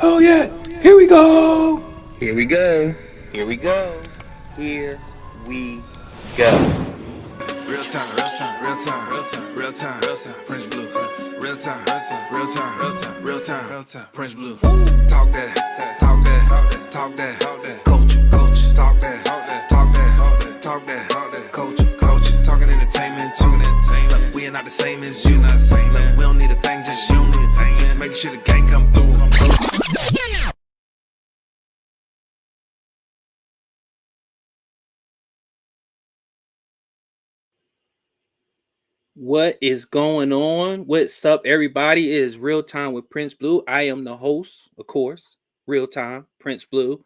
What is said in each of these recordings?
Oh yeah, here we go. Here we go. Here we go. Here we go. Real time, real time, real time, real time, real time, real time, Prince Blue. Real time, real time, real time, real time, real time, real time, Prince Blue. Talk that, talk that, talk that, talk that, coach, coach, talk that, talk that, talk that, talk that, coach, coach, talking entertainment, talking entertainment. Look, we ain't not the same as you, not the same. Look, we don't need a thing, just you need a thing, just making sure the gang come through. What is going on? What's up, everybody? It is Real Time with Prince Blue. I am the host, of course, Real Time, Prince Blue.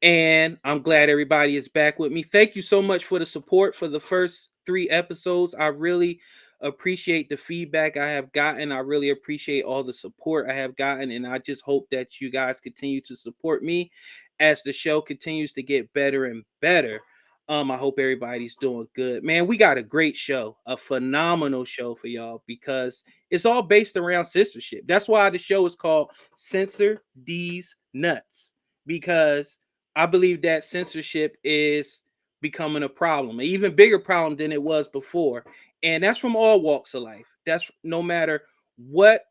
And I'm glad everybody is back with me. Thank you so much for the support for the first 3 episodes. I really appreciate the feedback I have gotten. I really appreciate all the support I have gotten. And I just hope that you guys continue to support me as the show continues to get better and better. I hope everybody's doing good. Man, we got a great show, a phenomenal show for y'all because it's all based around censorship. That's why the show is called Censor Deez Nuts, because I believe that censorship is becoming a problem, an even bigger problem than it was before. And that's from all walks of life. That's no matter what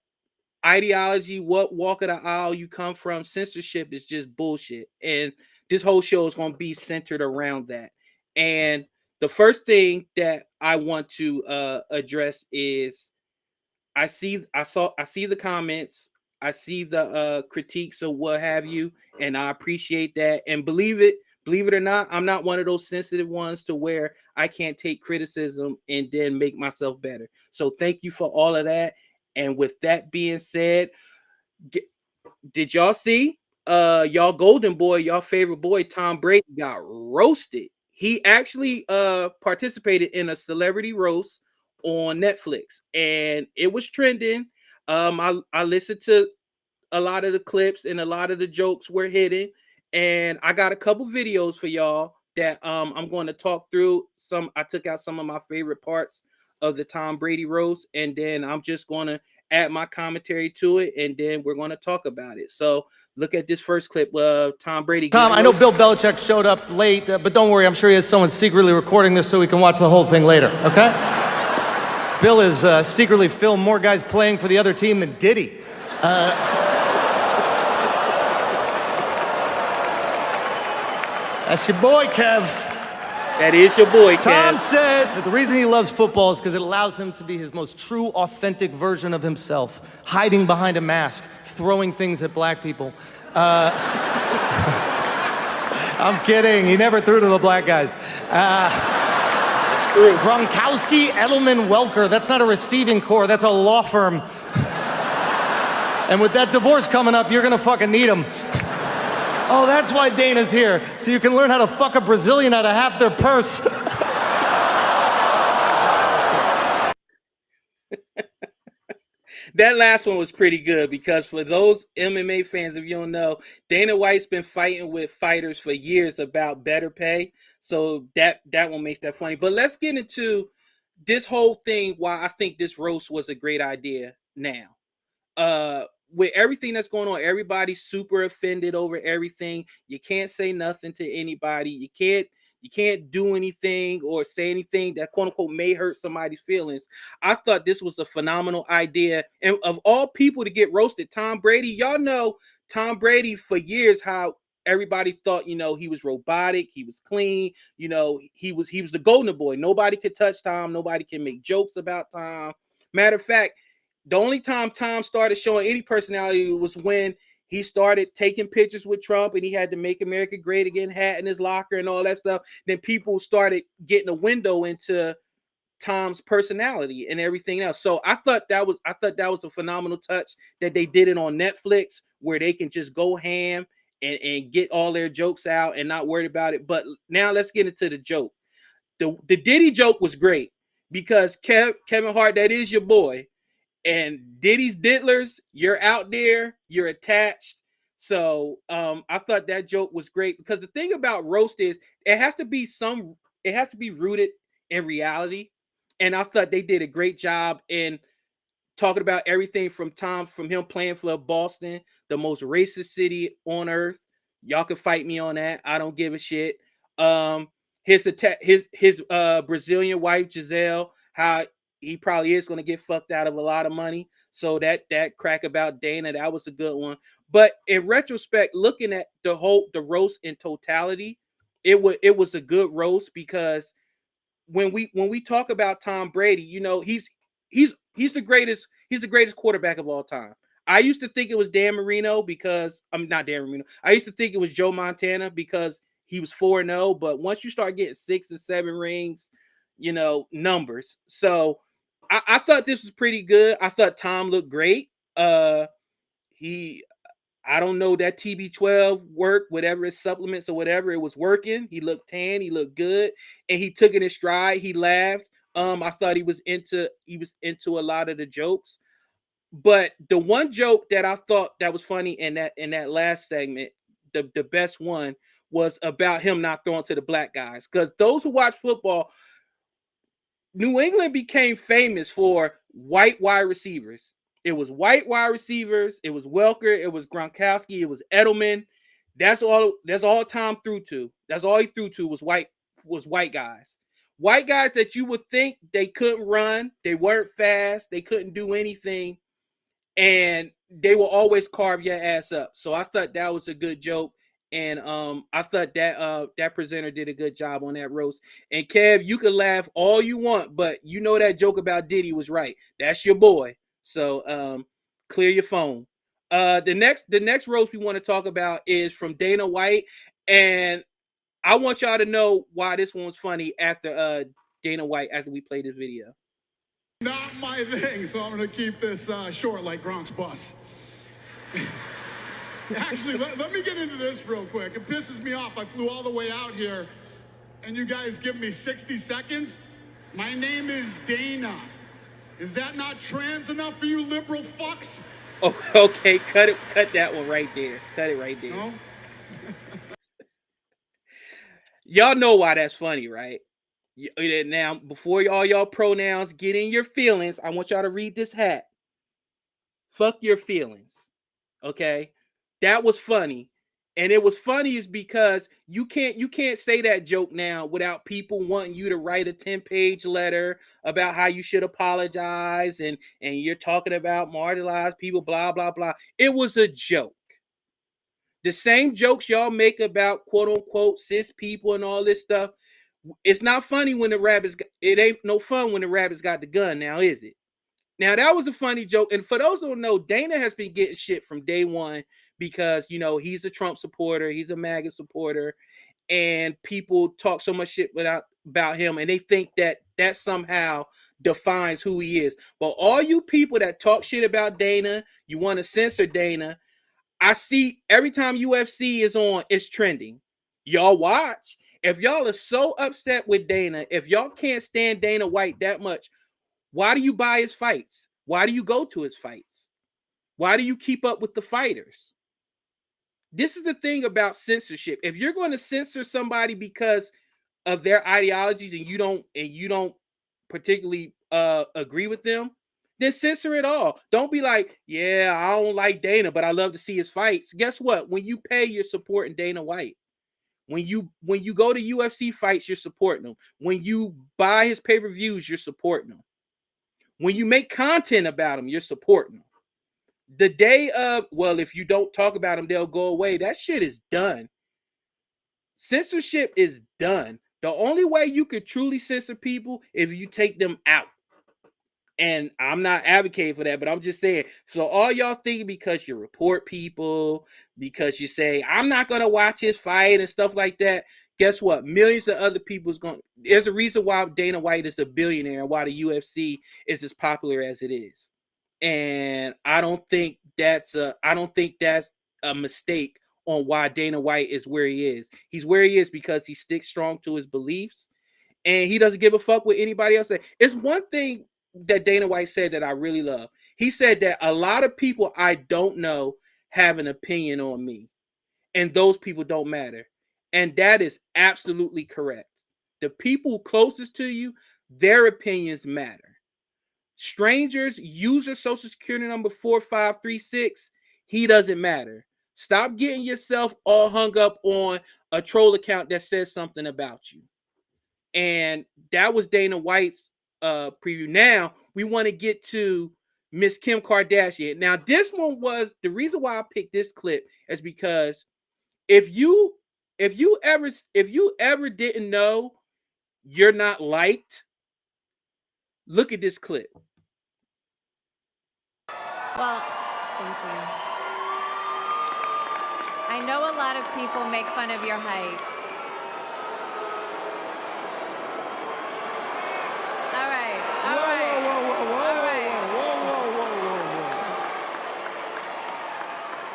ideology, what walk of the aisle you come from, censorship is just bullshit. And this whole show is going to be centered around that. And the first thing that I want to address is I see the comments, I see the critiques or what have you, and I appreciate that. And believe it or not, I'm not one of those sensitive ones to where I can't take criticism and then make myself better. So thank you for all of that. And with that being said, did y'all see y'all golden boy, y'all favorite boy Tom Brady got roasted? He actually participated in a celebrity roast on Netflix, and it was trending. I listened to a lot of the clips, and a lot of the jokes were hitting. And I got a couple videos for y'all that I'm going to talk through. I took out some of my favorite parts of the Tom Brady roast, and then I'm just going to add my commentary to it, and then we're going to talk about it. So look at this first clip of Tom Brady. Tom, I know Bill Belichick showed up late, but don't worry, I'm sure he has someone secretly recording this so we can watch the whole thing later, okay? Bill is secretly filmed more guys playing for the other team than Diddy. That's your boy, Kev. That is your boy, Tom Kev. said that the reason he loves football is because it allows him to be his most true, authentic version of himself, hiding behind a mask, throwing things at black people. I'm kidding. He never threw to the black guys. That's true. Gronkowski, Edelman, Welker. That's not a receiving corps. That's a law firm. And with that divorce coming up, you're gonna fucking need him. Oh, that's why Dana's here, so you can learn how to fuck a Brazilian out of half their purse. That last one was pretty good because for those MMA fans, if you don't know, Dana White's been fighting with fighters for years about better pay. So that one makes that funny. But let's get into this whole thing, why I think this roast was a great idea now. With everything that's going on, everybody's super offended over everything. You can't say nothing to anybody. You can't do anything or say anything that quote unquote may hurt somebody's feelings. I thought this was a phenomenal idea. And of all people to get roasted, Tom Brady, y'all know Tom Brady for years how everybody thought, he was robotic, he was clean, he was the golden boy. Nobody could touch Tom, nobody can make jokes about Tom. Matter of fact, the only time Tom started showing any personality was when he started taking pictures with Trump and he had to Make America Great Again hat in his locker and all that stuff. Then people started getting a window into Tom's personality and everything else. So I thought that was a phenomenal touch that they did it on Netflix where they can just go ham and get all their jokes out and not worried about it. But now let's get into the joke. The Diddy joke was great because Kevin Hart, that is your boy. And Diddy's diddlers, you're out there, you're attached. So I thought that joke was great because the thing about roast is it has to be rooted in reality. And I thought they did a great job in talking about everything from him playing for Boston, the most racist city on earth. Y'all can fight me on that. I don't give a shit. His Brazilian wife Giselle, how he probably is going to get fucked out of a lot of money. So that crack about Dana, that was a good one. But in retrospect, looking at the roast in totality, it was a good roast because when we talk about Tom Brady, he's the greatest quarterback of all time. I used to think it was Dan Marino because I'm not Dan Marino. I used to think it was Joe Montana because he was 4-0, but once you start getting 6 and 7 rings, numbers. So I thought this was pretty good. I thought Tom looked great. I don't know that TB12 worked, whatever his supplements or whatever, it was working. He looked tan, he looked good, and he took it in stride. He laughed. I thought he was into a lot of the jokes. But the one joke that I thought that was funny in that last segment, the best one was about him not throwing to the black guys. Because those who watch football, New England became famous for white wide receivers. It was white wide receivers. It was Welker. It was Gronkowski. It was Edelman. That's all Tom threw to. That's all he threw to was white guys. White guys that you would think they couldn't run. They weren't fast. They couldn't do anything. And they will always carve your ass up. So I thought that was a good joke. And I thought that presenter did a good job on that roast. And Kev, you can laugh all you want, but that joke about Diddy was right. That's your boy. So clear your phone. The next roast we want to talk about is from Dana White, and I want y'all to know why this one was funny after Dana White after we play this video. Not my thing, so I'm gonna keep this short like Gronk's bus. Actually, let me get into this real quick. It pisses me off. I flew all the way out here, and you guys give me 60 seconds. My name is Dana. Is that not trans enough for you liberal fucks? Oh, okay. Cut that one right there. Cut it right there. No? Y'all know why that's funny, right? Now, before all y'all pronouns get in your feelings, I want y'all to read this hat. Fuck your feelings. Okay? That was funny. And it was funny is because you can't say that joke now without people wanting you to write a 10-page letter about how you should apologize and you're talking about marginalized people, blah, blah, blah. It was a joke. The same jokes y'all make about quote unquote cis people and all this stuff. It's not funny when the rabbits. It ain't no fun when the rabbits got the gun. Now is it? Now that was a funny joke. And for those who don't know, Dana has been getting shit from day one because he's a Trump supporter, he's a MAGA supporter, and people talk so much shit about him, and they think that somehow defines who he is. But all you people that talk shit about Dana, you want to censor Dana. I see every time UFC is on, it's trending. Y'all watch. If y'all are so upset with Dana, if y'all can't stand Dana White that much, why do you buy his fights? Why do you go to his fights? Why do you keep up with the fighters? This is the thing about censorship. If you're going to censor somebody because of their ideologies and you don't particularly agree with them, then censor it all. Don't be like, yeah, I don't like Dana, but I love to see his fights. Guess what? When you pay, you're supporting Dana White. When you go to UFC fights, you're supporting them. When you buy his pay-per-views, you're supporting them. When you make content about him, you're supporting them. The day of, well, if you don't talk about them, they'll go away. That shit is done. Censorship is done. The only way you could truly censor people if you take them out. And I'm not advocating for that, but I'm just saying. So all y'all think because you report people, because you say, I'm not going to watch his fight and stuff like that, guess what? Millions of other people's going. There's a reason why Dana White is a billionaire and why the UFC is as popular as it is. And I don't think that's a mistake on why Dana White is where he is. He's where he is because he sticks strong to his beliefs and he doesn't give a fuck what anybody else says. It's one thing that Dana White said that I really love. He said that a lot of people I don't know have an opinion on me, and those people don't matter. And that is absolutely correct. The people closest to you, their opinions matter. Strangers, user social security number 4536, he doesn't matter. Stop getting yourself all hung up on a troll account that says something about you. And that was Dana White's preview. Now we want to get to Miss Kim Kardashian. Now this one was the reason why I picked this clip is because if you ever didn't know you're not liked, look at this clip. Well, thank you. I know a lot of people make fun of your height. All right.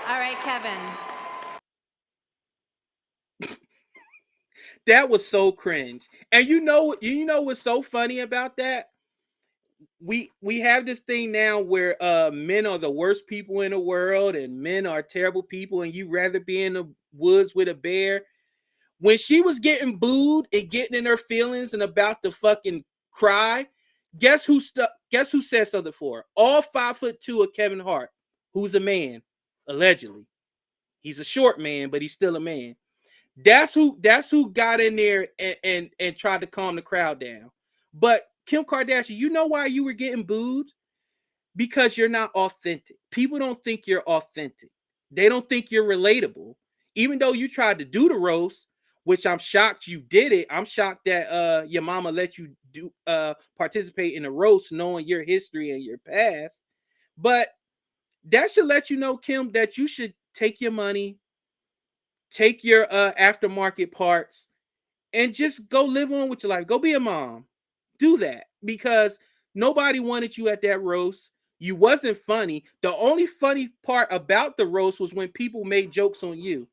All right, Kevin. That was so cringe. And you know what's so funny about that? We have this thing now where men are the worst people in the world and men are terrible people and you rather be in the woods with a bear. When she was getting booed and getting in her feelings and about to fucking cry, guess who said something for her? All 5'2" of Kevin Hart, who's a man, allegedly. He's a short man, but he's still a man. That's who got in there and tried to calm the crowd down. But Kim Kardashian, you know why you were getting booed? Because you're not authentic. People don't think you're authentic. They don't think you're relatable. Even though you tried to do the roast, which I'm shocked you did it. I'm shocked that your mama let you do participate in the roast knowing your history and your past. But that should let you know, Kim, that you should take your money, take your aftermarket parts, and just go live on with your life. Go be a mom. Do that because nobody wanted you at that roast. You wasn't funny. The only funny part about the roast was when people made jokes on you.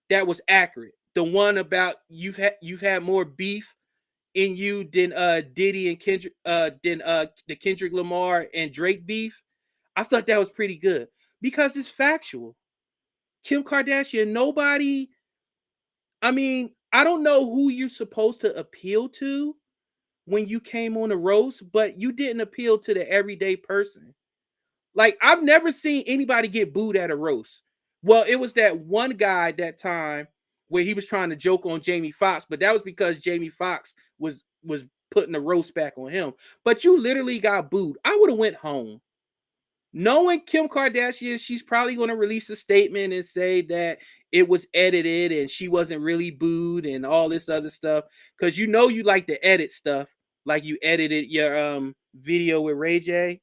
That was accurate. The one about you've had more beef in you than Diddy and Kendrick than the Kendrick Lamar and Drake beef. I thought that was pretty good because it's factual. Kim Kardashian, nobody. I mean, I don't know who you're supposed to appeal to when you came on the roast, but you didn't appeal to the everyday person. Like, I've never seen anybody get booed at a roast. Well, it was that one guy that time where he was trying to joke on Jamie Foxx, but that was because Jamie Foxx was putting the roast back on him. But you literally got booed. I would have went home. knowing Kim Kardashian, she's probably going to release a statement and say that it was edited and she wasn't really booed and all this other stuff. Because you like to edit stuff, like you edited your video with Ray J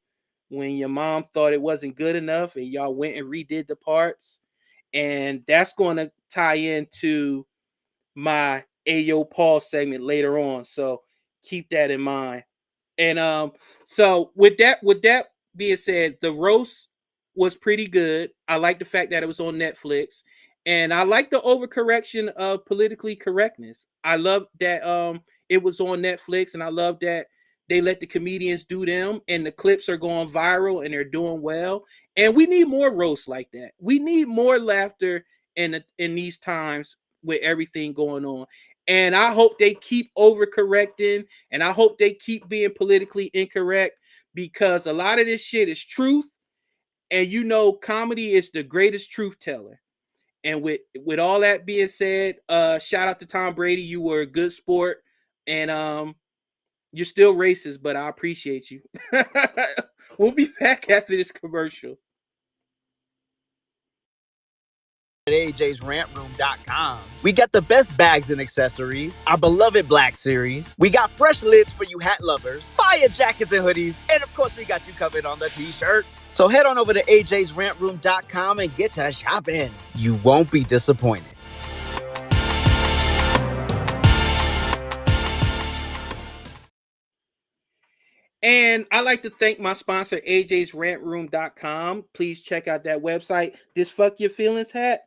when your mom thought it wasn't good enough and y'all went and redid the parts. And that's going to tie into my Ayo Paul segment later on. So keep that in mind. And so with that being said, the roast was pretty good. I like the fact that it was on Netflix, and I like the overcorrection of politically correctness. I love that it was on Netflix, and I love that they let the comedians do them, and the clips are going viral and they're doing well. And we need more roasts like that. We need more laughter in these times with everything going on. And I hope they keep overcorrecting, and I hope they keep being politically incorrect, because a lot of this shit is truth. And comedy is the greatest truth teller. And with all that being said, shout out to Tom Brady. You were a good sport, and you're still racist, but I appreciate you. We'll be back after this commercial. At AJ'sRantRoom.com. We got the best bags and accessories, our beloved Black Series. We got fresh lids for you hat lovers, fire jackets and hoodies, and of course we got you covered on the t-shirts. So head on over to AJ'sRantRoom.com and get to shopping. You won't be disappointed. And I like to thank my sponsor, AJ'sRantRoom.com. Please check out that website. This Fuck Your Feelings hat,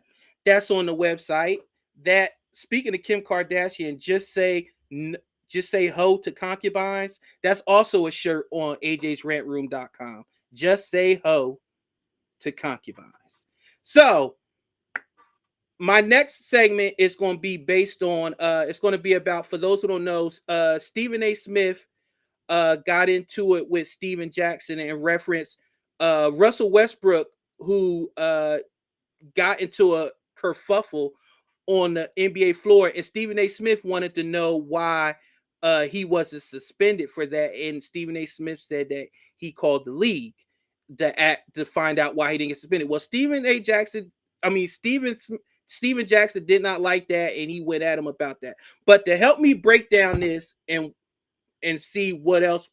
that's on the website. That, speaking of Kim Kardashian, just say ho to concubines. That's also a shirt on AJ'sRantRoom.com. Just say ho to concubines. So my next segment is going to be based on, it's going to be about, for those who don't know, Stephen A. Smith got into it with Steven Jackson and referenced Russell Westbrook, who got into a kerfuffle on the NBA floor, and Stephen A. Smith wanted to know why he wasn't suspended for that. And Stephen A. Smith said that he called the league to find out why he didn't get suspended. Well, Steven Jackson did not like that, and he went at him about that. But to help me break down this and see what else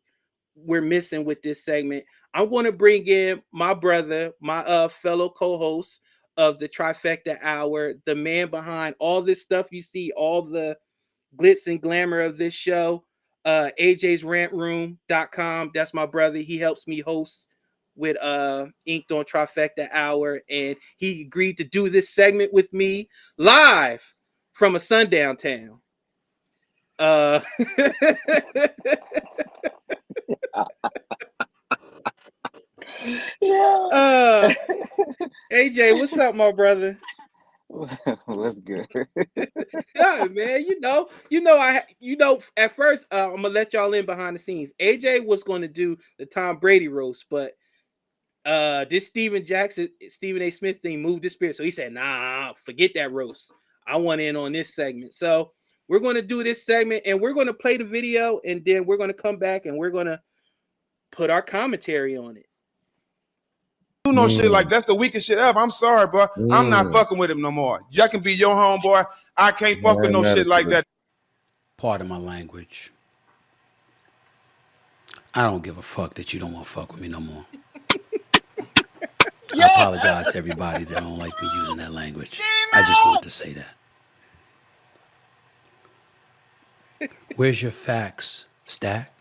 we're missing with this segment, I'm going to bring in my brother, my fellow co-host of the Trifecta Hour, the man behind all this stuff you see, all the glitz and glamour of this show, AJ'sRantRoom.com. That's my brother. He helps me host with Inked on Trifecta Hour, and he agreed to do this segment with me live from a sundown town. AJ, what's up, my brother? What's good? Yeah, man. At first, I'm gonna let y'all in behind the scenes. AJ was going to do the Tom Brady roast, but this Stephen A. Smith thing moved his spirit, so he said, "Nah, forget that roast. I want in on this segment." So we're going to do this segment, and we're going to play the video, and then we're going to come back and we're going to put our commentary on it. Do no shit like that's the weakest shit ever. I'm sorry, bro. I'm not fucking with him no more. Y'all can be your homeboy. I can't fuck with no shit like that. Pardon my language. I don't give a fuck that you don't want to fuck with me no more. I apologize to everybody that don't like me using that language. I just want to say that. Where's your facts, Stack?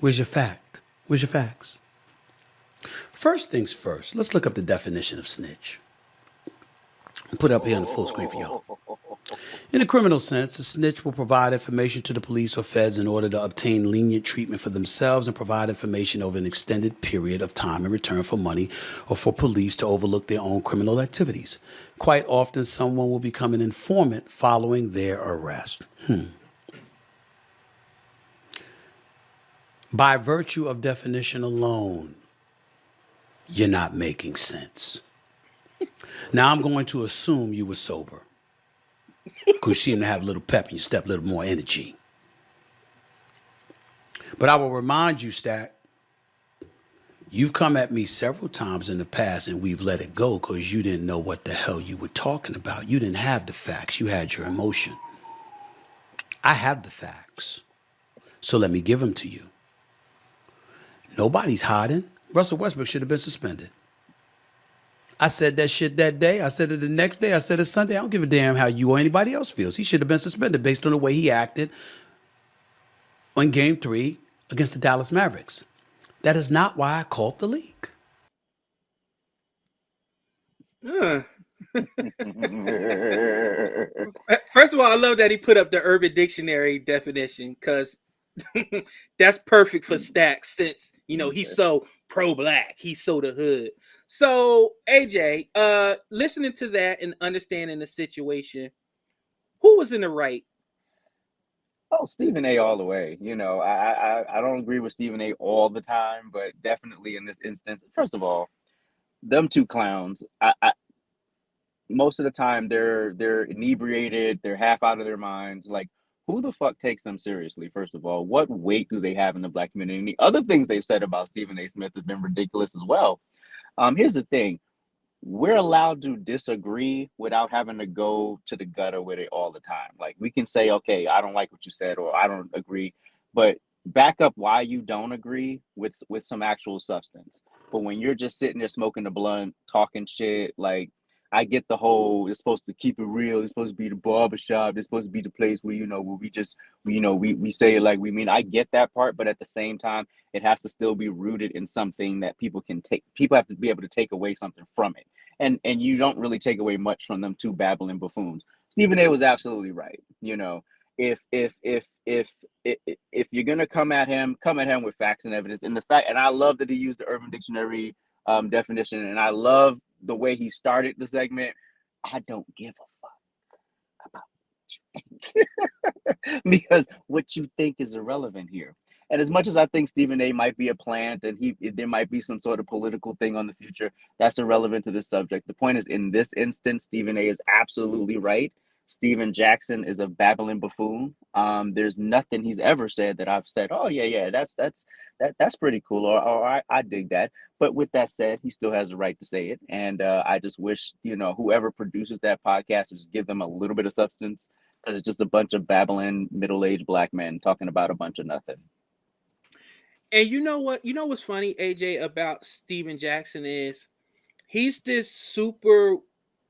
Where's your fact? Where's your facts? First things first, let's look up the definition of snitch. I'll put it up here on the full screen for y'all. In a criminal sense, a snitch will provide information to the police or feds in order to obtain lenient treatment for themselves and provide information over an extended period of time in return for money or for police to overlook their own criminal activities. Quite often, someone will become an informant following their arrest. By virtue of definition alone, you're not making sense. Now I'm going to assume you were sober, because you seem to have a little pep in your step, a little more energy. But I will remind you, Stack, You've come at me several times in the past and we've let it go because you didn't know what the hell you were talking about. You didn't have the facts. You had your emotion. I have the facts. So let me give them to you. Nobody's hiding. Russell Westbrook should have been suspended. I said that shit that day. I said it the next day. I said it Sunday. I don't give a damn how you or anybody else feels. He should have been suspended based on the way he acted on Game 3 against the Dallas Mavericks. That is not why I called the league. First of all, I love that he put up the Urban Dictionary definition because that's perfect for Stacks since, you know, he's so pro-black. He's so the hood. So, AJ, listening to that and understanding the situation, who was in the right? Oh, Stephen A. all the way. You know, I don't agree with Stephen A. all the time, but definitely in this instance, first of all, them two clowns, most of the time they're inebriated, they're half out of their minds. Like, who the fuck takes them seriously? First of all, what weight do they have in the black community? And the other things they've said about Stephen A. Smith has been ridiculous as well. Here's the thing. We're allowed to disagree without having to go to the gutter with it all the time. Like, we can say, okay, I don't like what you said, or I don't agree, but back up why you don't agree with some actual substance. But when you're just sitting there smoking the blunt, talking shit, like, I get the whole, it's supposed to keep it real, it's supposed to be the barbershop, it's supposed to be the place where, you know, where we say it like we mean. I get that part, but at the same time, it has to still be rooted in something that people have to be able to take away something from it. And you don't really take away much from them two babbling buffoons. Stephen A. was absolutely right. You know, if you're gonna come at him with facts and evidence. And I love that he used the Urban Dictionary definition, and I love the way he started the segment. I don't give a fuck about what you think because what you think is irrelevant here. And as much as I think Stephen A. might be a plant and there might be some sort of political thing on the future, that's irrelevant to this subject. The point is, in this instance, Stephen A. is absolutely right. Steven Jackson is a babbling buffoon. There's nothing he's ever said that I've said, oh yeah, that's pretty cool, or I dig that. But with that said, he still has the right to say it. And I just wish, you know, whoever produces that podcast would just give them a little bit of substance, because it's just a bunch of babbling middle-aged black men talking about a bunch of nothing. And you know what? You know what's funny, AJ, about Steven Jackson is he's this super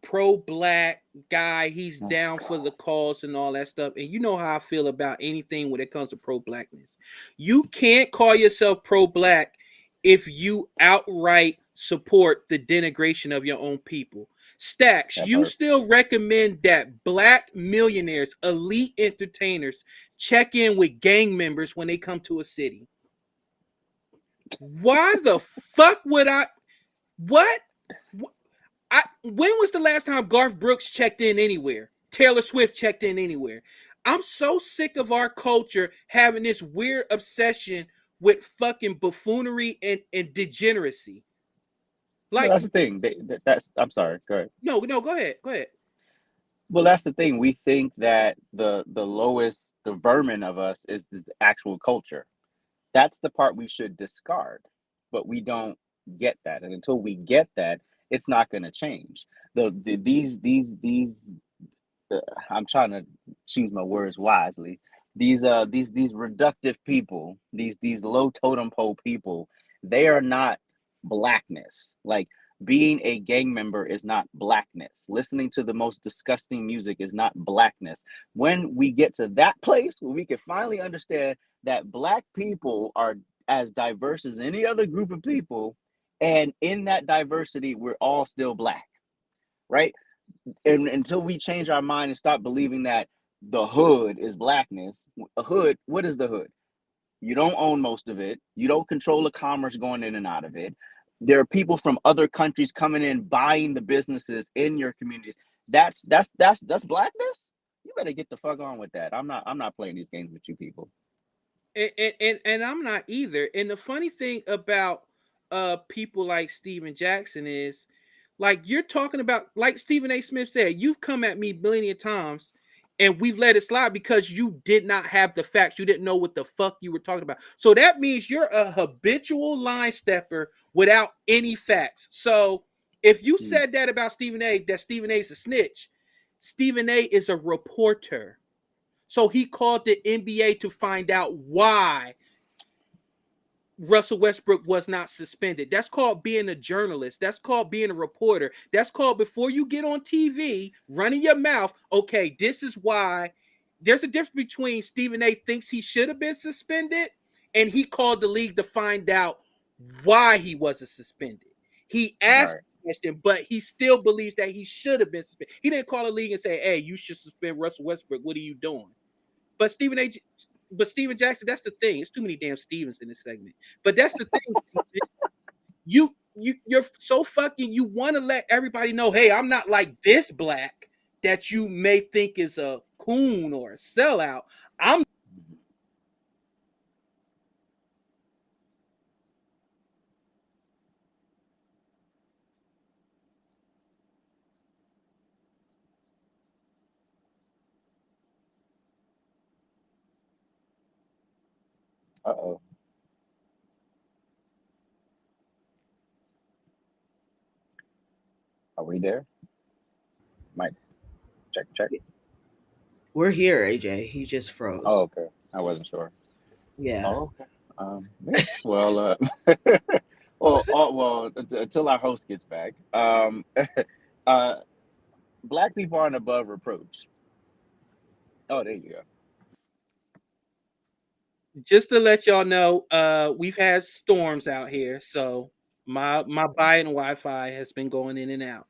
pro-black guy. He's down for the cause and all that stuff. And you know how I feel about anything when it comes to pro-blackness. You can't call yourself pro-black if you outright support the denigration of your own people. Stacks, you still recommend that black millionaires, elite entertainers, check in with gang members when they come to a city. Why the fuck would I? What? When was the last time Garth Brooks checked in anywhere? Taylor Swift checked in anywhere? I'm so sick of our culture having this weird obsession with fucking buffoonery and degeneracy. Like, that's the thing. I'm sorry. Go ahead. No, go ahead. Go ahead. Well, that's the thing. We think that the lowest, the vermin of us is the actual culture. That's the part we should discard, but we don't get that. And until we get that, it's not going to change. These I'm trying to choose my words wisely. These reductive people, these low totem pole people, they are not blackness. Like, being a gang member is not blackness. Listening to the most disgusting music is not blackness. When we get to that place where we can finally understand that black people are as diverse as any other group of people, and in that diversity, we're all still black, right? And until we change our mind and stop believing that the hood is blackness, a hood, what is the hood? You don't own most of it. You don't control the commerce going in and out of it. There are people from other countries coming in, buying the businesses in your communities. That's blackness. You better get the fuck on with that. I'm not playing these games with you people. And I'm not either. And the funny thing about people like Steven Jackson is, like, you're talking about, like Stephen A. Smith said, you've come at me a million times, And we've let it slide because you did not have the facts. You didn't know what the fuck you were talking about. So that means you're a habitual line stepper without any facts. So if you said that about Stephen A, that Stephen A is a snitch, Stephen A is a reporter. So he called the NBA to find out why Russell Westbrook was not suspended. That's called being a journalist. That's called being a reporter. That's called, before you get on TV, running your mouth, okay, this is why. There's a difference between Stephen A thinks he should have been suspended and he called the league to find out why he wasn't suspended. He asked the question, but he still believes that he should have been suspended. He didn't call the league and say, hey, you should suspend Russell Westbrook. What are you doing? But Steven Jackson, that's the thing. It's too many damn Stevens in this segment. But that's the thing. You're so fucking, you want to let everybody know, hey, I'm not like this black that you may think is a coon or a sellout. I'm Uh-oh. Are we there? Mike, check. We're here, AJ. He just froze. Oh, okay. I wasn't sure. Yeah. Oh, okay. Yeah. Well, well, until our host gets back, black people aren't above reproach. Oh, there you go. just to let y'all know, we've had storms out here, so my Biden Wi-Fi has been going in and out.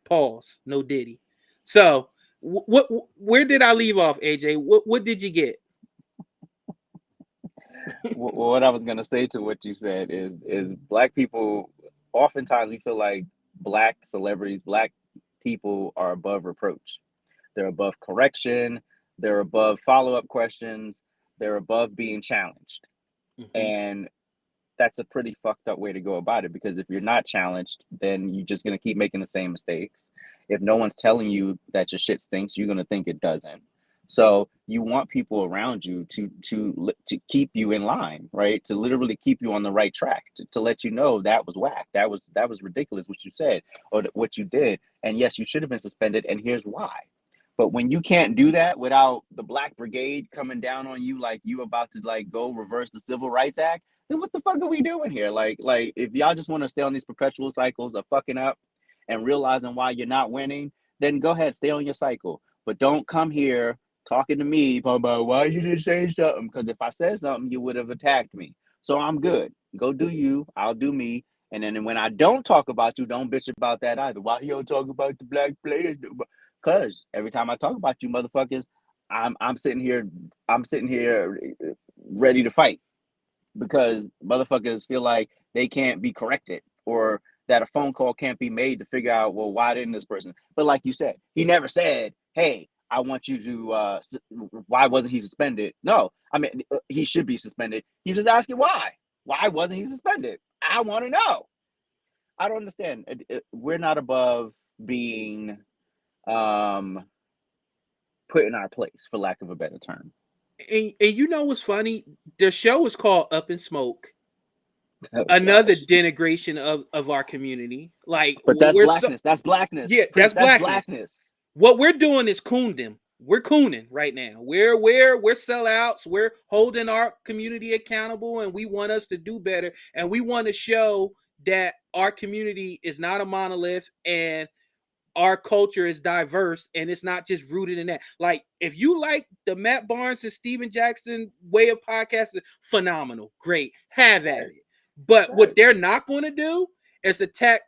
Pause. No Diddy. So where did I leave off, AJ? What did you get? What I was gonna say to what you said is black people, oftentimes we feel like black celebrities, black people are above reproach. They're above correction. They're above follow-up questions. They're above being challenged. And that's a pretty fucked up way to go about it, because if you're not challenged, then you're just going to keep making the same mistakes. If no one's telling you that your shit stinks, you're going to think it doesn't. So you want people around you to keep you in line, right? To literally keep you on the right track, to let you know that was whack, that was ridiculous what you said or what you did, and yes, you should have been suspended, and here's why. But when you can't do that without the Black Brigade coming down on you like you about to like go reverse the Civil Rights Act, then what the fuck are we doing here? Like if y'all just want to stay on these perpetual cycles of fucking up and realizing why you're not winning, then go ahead, stay on your cycle. But don't come here talking to me about why you didn't say something, because if I said something, you would have attacked me. So I'm good. Go do you, I'll do me. And then when I don't talk about you, don't bitch about that either. Why you don't talk about the black players? Because every time I talk about you motherfuckers, I'm sitting here ready to fight, because motherfuckers feel like they can't be corrected, or that a phone call can't be made to figure out, well, why didn't this person? But like you said, he never said, hey, I want you to, why wasn't he suspended? No, I mean, he should be suspended. He just asking why. Why wasn't he suspended? I want to know. I don't understand. We're not above being put in our place, for lack of a better term. And you know what's funny? The show is called Up in Smoke. Another denigration of our community. Like, but that's blackness. That's blackness. Yeah, that's blackness. What we're doing is coondom. We're cooning right now. We're sellouts. We're holding our community accountable, and we want us to do better. And we want to show that our community is not a monolith, and our culture is diverse, and it's not just rooted in that. Like, if you like the Matt Barnes and Steven Jackson way of podcasting, phenomenal, great, have at it. But what they're not going to do is attack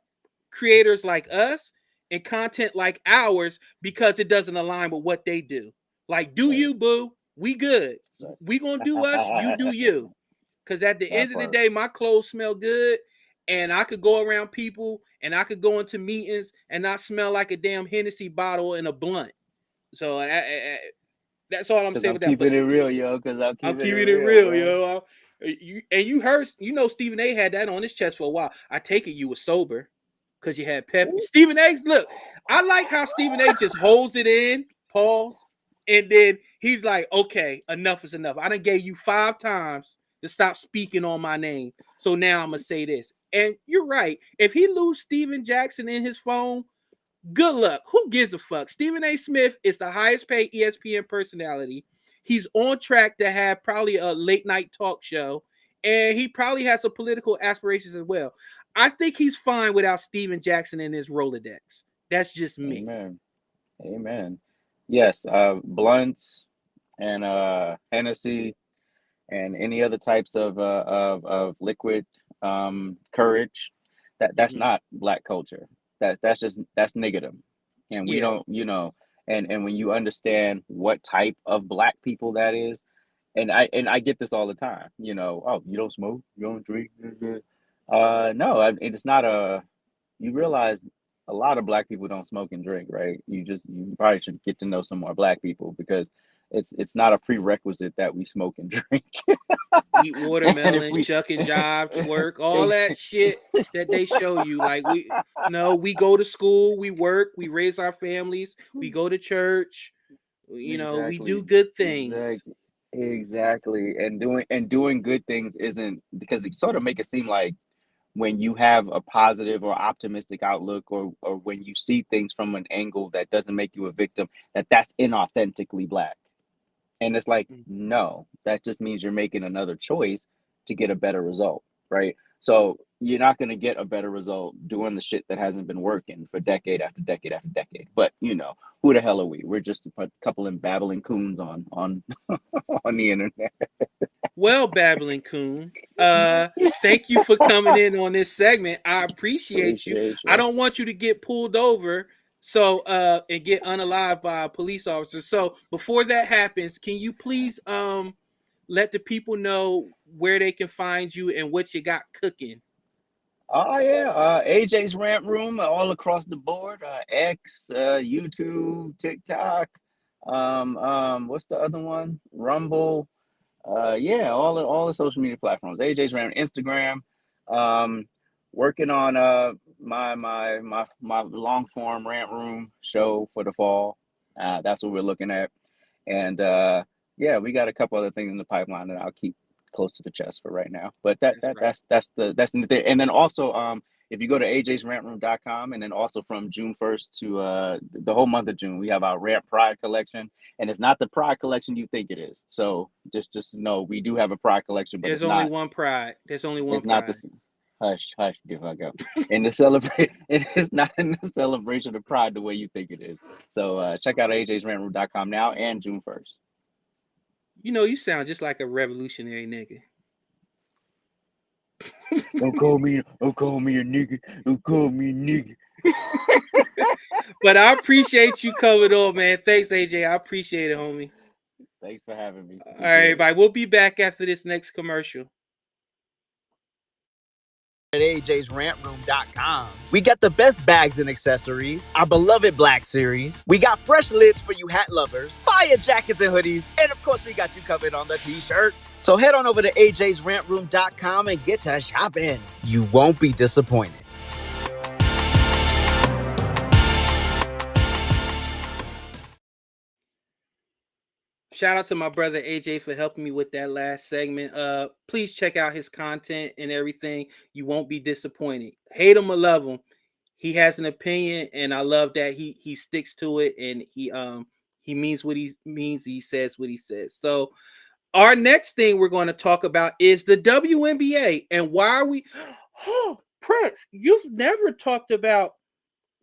creators like us and content like ours because it doesn't align with what they do. Like, do you, boo? We good. We gonna do us. You do you. Because at the end of the day, my clothes smell good, and I could go around people, and I could go into meetings and not smell like a damn Hennessy bottle and a blunt. So that's all I'm saying with that. Keeping it real, yo. Because I'm keeping it real, yo. You heard, Stephen A had that on his chest for a while. I take it you were sober because you had pep. Stephen A, look, I like how Stephen A just holds it in, pause, And then he's like, okay, enough is enough. I done gave you 5 times to stop speaking on my name. So now I'm going to say this. And you're right. If he lose Steven Jackson in his phone, good luck. Who gives a fuck? Stephen A. Smith is the highest paid ESPN personality. He's on track to have probably a late night talk show. And he probably has some political aspirations as well. I think he's fine without Steven Jackson in his Rolodex. That's just me. Amen. Yes, blunts and Hennessy and any other types of liquid courage. That's not black culture. That's niggerdom, and we don't, and when you understand what type of black people that is, and I get this all the time. Oh, you don't smoke, you don't drink. No, it's not a. You realize a lot of black people don't smoke and drink, right? You probably should get to know some more black people because it's not a prerequisite that we smoke and drink. Eat watermelon, chuck and jive, twerk, all that shit that they show you. Like we go to school, we work, we raise our families, we go to church. We do good things. Exactly. And doing good things isn't, because they sort of make it seem like when you have a positive or optimistic outlook, or when you see things from an angle that doesn't make you a victim, that's inauthentically black. And it's like, no, that just means you're making another choice to get a better result, right? So you're not going to get a better result doing the shit that hasn't been working for decade after decade after decade. But who the hell are we? We're just a couple of babbling coons on on the internet. Well, babbling coon, thank you for coming in on this segment. I appreciate you. I don't want you to get pulled over and get unalived by a police officer. So before that happens, can you please let the people know where they can find you and what you got cooking? Oh yeah, AJ's Rant Room all across the board. X, YouTube, TikTok. What's the other one? Rumble. Yeah, all the social media platforms. AJ's Rant, Instagram. Working on my long form Rant Room show for the fall. That's what we're looking at, and yeah, we got a couple other things in the pipeline that I'll keep close to the chest for right now. But that's the thing. And then also, if you go to ajsrantroom.com, and then also from June 1st to the whole month of June, we have our Rant Pride collection, and it's not the Pride collection you think it is. So just know we do have a Pride collection, but There's it's only not. one Pride. There's only one It's Pride. not the. Hush, give I go. And the celebrate, it is not in the celebration of Pride the way you think it is. So check out ajsrantroom.com now and June 1st. You sound just like a revolutionary nigga. Don't call me a nigga. Don't call me a nigga. But I appreciate you coming on, man. Thanks, AJ. I appreciate it, homie. Thanks for having me. All right, everybody. We'll be back after this next commercial. At ajsrantroom.com. We got the best bags and accessories, our beloved Black Series. We got fresh lids for you hat lovers, fire jackets and hoodies, and of course we got you covered on the t-shirts. So head on over to ajsrantroom.com and get to shopping. You won't be disappointed. Shout out to my brother AJ for helping me with that last segment. Please check out his content and everything. You won't be disappointed. Hate him or love him, he has an opinion, and I love that he sticks to it, and he means what he means. He says what he says. So our next thing we're going to talk about is the WNBA, and why are we? Oh, Prince, you've never talked about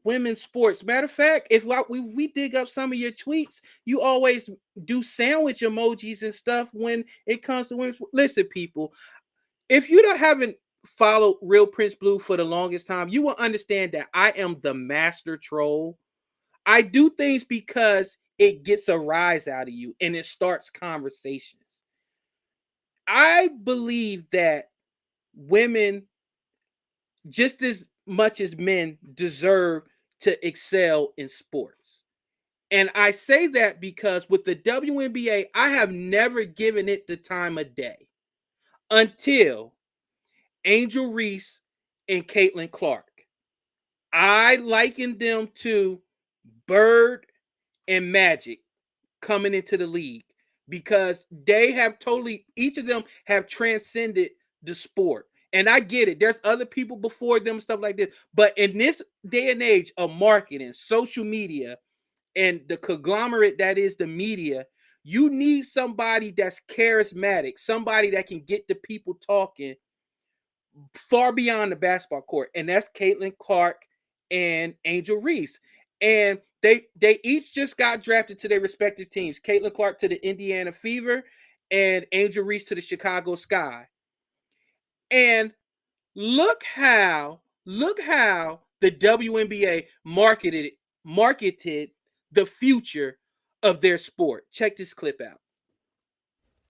women's sports. Matter of fact, if we dig up some of your tweets, you always do sandwich emojis and stuff when it comes to women's. Listen, people, if you haven't followed Real Prince Blue for the longest time, you will understand that I am the master troll. I do things because it gets a rise out of you and it starts conversations. I believe that women, just as much as men, deserve to excel in sports. And I say that because with the WNBA, I have never given it the time of day until Angel Reese and Caitlin Clark. I likened them to Bird and Magic coming into the league because they have totally, each of them have transcended the sport. And I get it. There's other people before them, stuff like this. But in this day and age of marketing, social media, and the conglomerate that is the media, you need somebody that's charismatic, somebody that can get the people talking far beyond the basketball court. And that's Caitlin Clark and Angel Reese. And they each just got drafted to their respective teams. Caitlin Clark to the Indiana Fever and Angel Reese to the Chicago Sky. And look how the WNBA marketed the future of their sport. Check this clip out.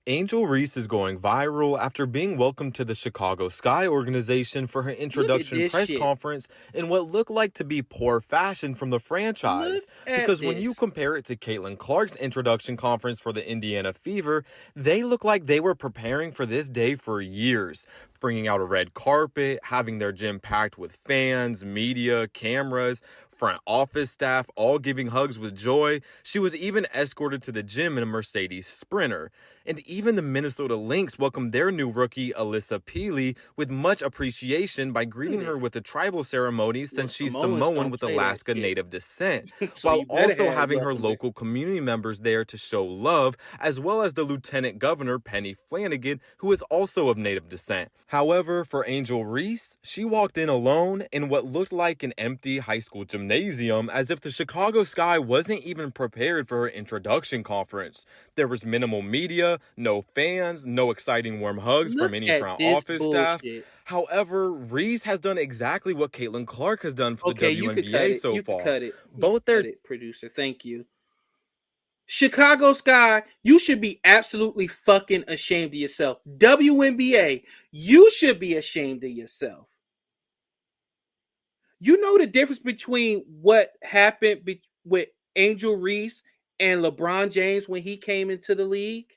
Angel Reese is going viral after being welcomed to the Chicago Sky organization for her introduction press conference in what looked like to be poor fashion from the franchise. Because when you compare it to Caitlin Clark's introduction conference for the Indiana Fever, they look like they were preparing for this day for years. Bringing out a red carpet, having their gym packed with fans, media, cameras, front office staff, all giving hugs with joy. She was even escorted to the gym in a Mercedes Sprinter. And even the Minnesota Lynx welcomed their new rookie, Alyssa Peely, with much appreciation by greeting her with a tribal ceremony since she's Samoan with Alaska Native descent, while also having her local community members there to show love, as well as the Lieutenant Governor, Penny Flanagan, who is also of Native descent. However, for Angel Reese, she walked in alone in what looked like an empty high school gymnasium, as if the Chicago Sky wasn't even prepared for her introduction conference. There was minimal media, no fans, no exciting warm hugs from any front office staff. However, Reese has done exactly what Caitlin Clark has done for the WNBA so far. Both their producer, thank you. Chicago Sky, you should be absolutely fucking ashamed of yourself. WNBA, you should be ashamed of yourself. You know the difference between what happened with Angel Reese and LeBron James when he came into the league?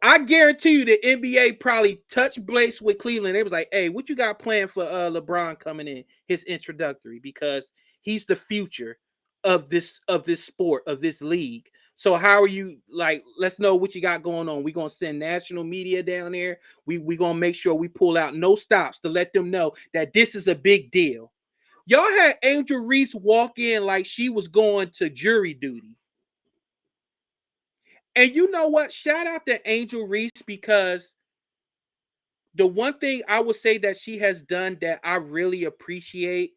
I guarantee you the NBA probably touched base with Cleveland. They was like, hey, what you got planned for LeBron coming in, his introductory, because he's the future of this sport, of this league. So how are you, like, let's know what you got going on. We're going to send national media down there. We're going to make sure we pull out no stops to let them know that this is a big deal. Y'all had Angel Reese walk in like she was going to jury duty. And you know what? Shout out to Angel Reese, because the one thing I would say that she has done that I really appreciate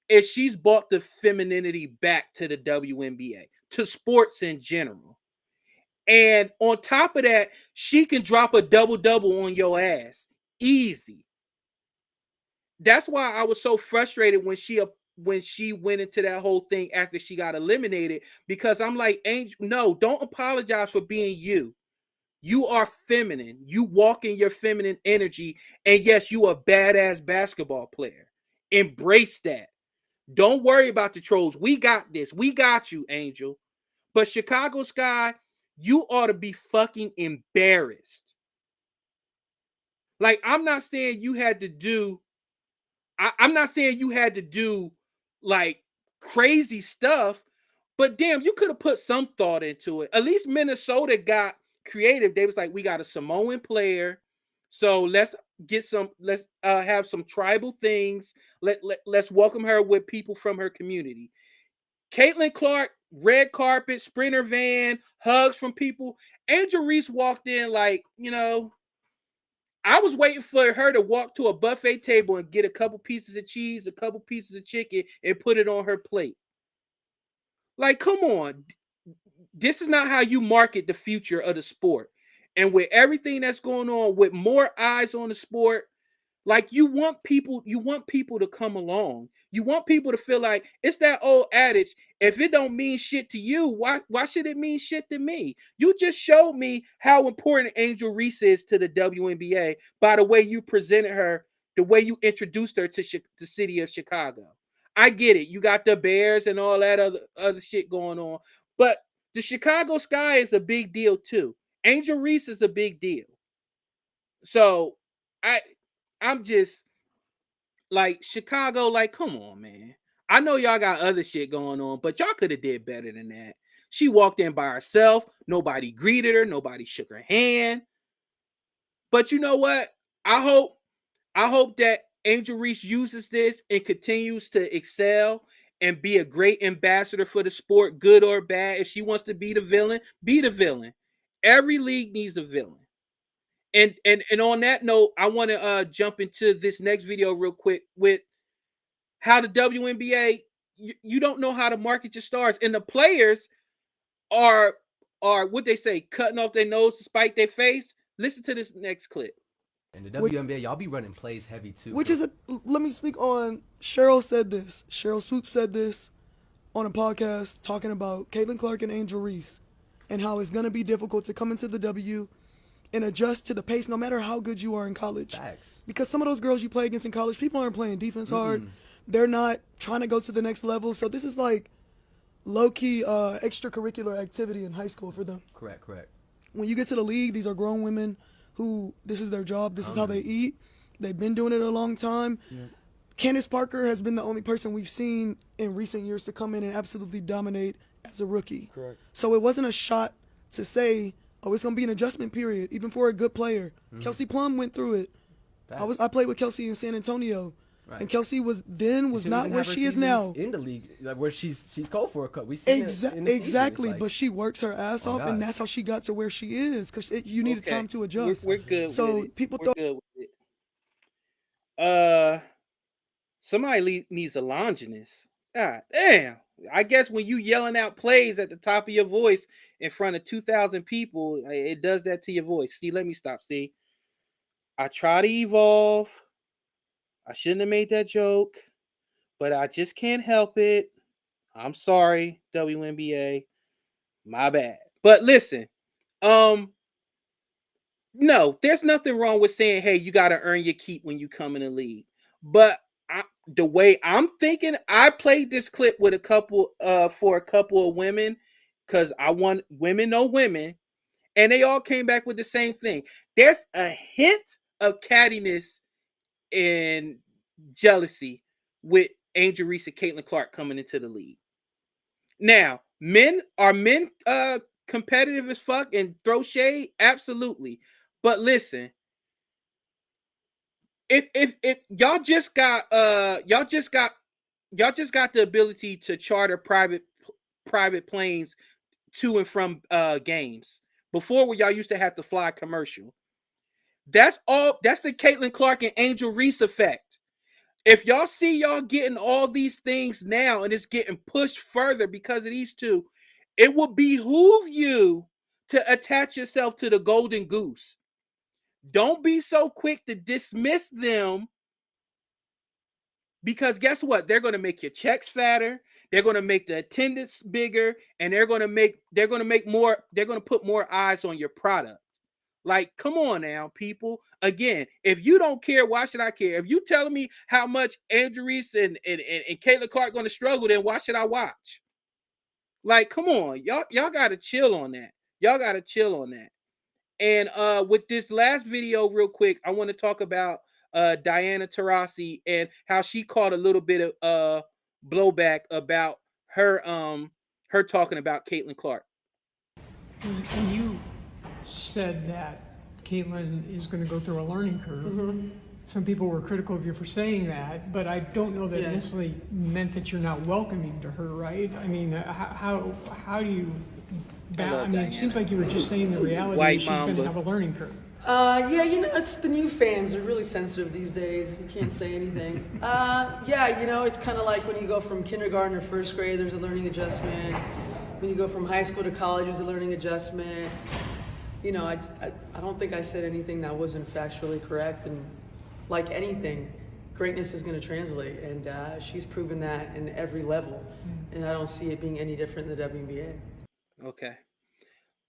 is she's brought the femininity back to the WNBA, to sports in general. And on top of that, she can drop a double-double on your ass. Easy. That's why I was so frustrated when she went into that whole thing after she got eliminated, because I'm like, Angel, no, don't apologize for being you. You are feminine. You walk in your feminine energy. And yes, you are a badass basketball player. Embrace that. Don't worry about the trolls. We got this. We got you, Angel. But Chicago Sky, you ought to be fucking embarrassed. Like, I'm not saying you had to do like crazy stuff, but damn, you could have put some thought into it. At least Minnesota got creative. They was like, we got a Samoan player, so let's have some tribal things. Let's welcome her with people from her community. Caitlin Clark, red carpet, sprinter van, hugs from people. Angel Reese walked in like, I was waiting for her to walk to a buffet table and get a couple pieces of cheese, a couple pieces of chicken, and put it on her plate. Like, come on. This is not how you market the future of the sport. And with everything that's going on, with more eyes on the sport, like, you want people to come along. You want people to feel like, it's that old adage, if it don't mean shit to you, why should it mean shit to me? You just showed me how important Angel Reese is to the WNBA by the way you presented her, the way you introduced her to the city of Chicago. I get it. You got the Bears and all that other shit going on. But the Chicago Sky is a big deal too. Angel Reese is a big deal. So I'm just like, Chicago, like, come on, man. I know y'all got other shit going on, but y'all could have did better than that. She walked in by herself. Nobody greeted her. Nobody shook her hand. But you know what? I hope that Angel Reese uses this and continues to excel and be a great ambassador for the sport, good or bad. If she wants to be the villain, be the villain. Every league needs a villain. And on that note, I want to jump into this next video real quick with how the WNBA, you don't know how to market your stars, and the players are what they say, cutting off their nose to spite their face. Listen to this next clip. In the WNBA, y'all be running plays heavy too. Let me speak on, Cheryl said this. Cheryl Swoop said this on a podcast talking about Caitlin Clark and Angel Reese and how it's going to be difficult to come into the W and adjust to the pace no matter how good you are in college. Facts. Because some of those girls you play against in college, people aren't playing defense hard. They're not trying to go to the next level. So this is like low-key extracurricular activity in high school for them. Correct. When you get to the league, these are grown women who, this is their job, this is how they eat. They've been doing it a long time. Yeah. Candace Parker has been the only person we've seen in recent years to come in and absolutely dominate as a rookie. Correct. So it wasn't a shot to say, oh, it's going to be an adjustment period, even for a good player. Kelsey Plum went through it. I played with Kelsey in San Antonio. Right. And Kelsey was not where she is now. In the league, like where she's cold for a cut. We see exactly, like, but she works her ass off, and that's how she got to where she is. Because you need time to adjust. We're good. So with it. People we're good with it. Somebody needs a Longinus. God damn! I guess when you yelling out plays at the top of your voice in front of 2,000 people, it does that to your voice. See, let me stop. See, I try to evolve. I shouldn't have made that joke, but I just can't help it. I'm sorry, WNBA. My bad. But listen, no, there's nothing wrong with saying, hey, you got to earn your keep when you come in the league. But the way I'm thinking, I played this clip with for a couple of women because I want women know women, and they all came back with the same thing. There's a hint of cattiness and jealousy with Angel Reese and Caitlin Clark coming into the league. Now, men competitive as fuck and throw shade? Absolutely. But listen, if y'all just got the ability to charter private planes to and from games. Before, where y'all used to have to fly commercial. That's the Caitlin Clark and Angel Reese effect. If y'all see y'all getting all these things now and it's getting pushed further because of these two, it will behoove you to attach yourself to the golden goose. Don't be so quick to dismiss them, because guess what? They're going to make your checks fatter. They're going to make the attendance bigger, and they're going to put more eyes on your product. Like, come on now, people. Again, if you don't care, why should I care? If you telling me how much Angel Reese and Caitlin Clark going to struggle, then why should I watch? Like, come on. Y'all got to chill on that. And with this last video real quick, I want to talk about Diana Taurasi and how she caught a little bit of blowback about her talking about Caitlin Clark. And you said that Caitlin is going to go through a learning curve. Some people were critical of you for saying that, but I don't know that it necessarily meant that you're not welcoming to her, right? I mean, how do you balance? I mean, it seems like you were just saying the reality is she's going to have a learning curve. Yeah, it's the new fans. They're really sensitive these days. You can't say anything. Yeah, it's kind of like when you go from kindergarten or first grade, there's a learning adjustment. When you go from high school to college, there's a learning adjustment. I don't think I said anything that wasn't factually correct. And like anything, greatness is going to translate. And she's proven that in every level. And I don't see it being any different in the WNBA. Okay.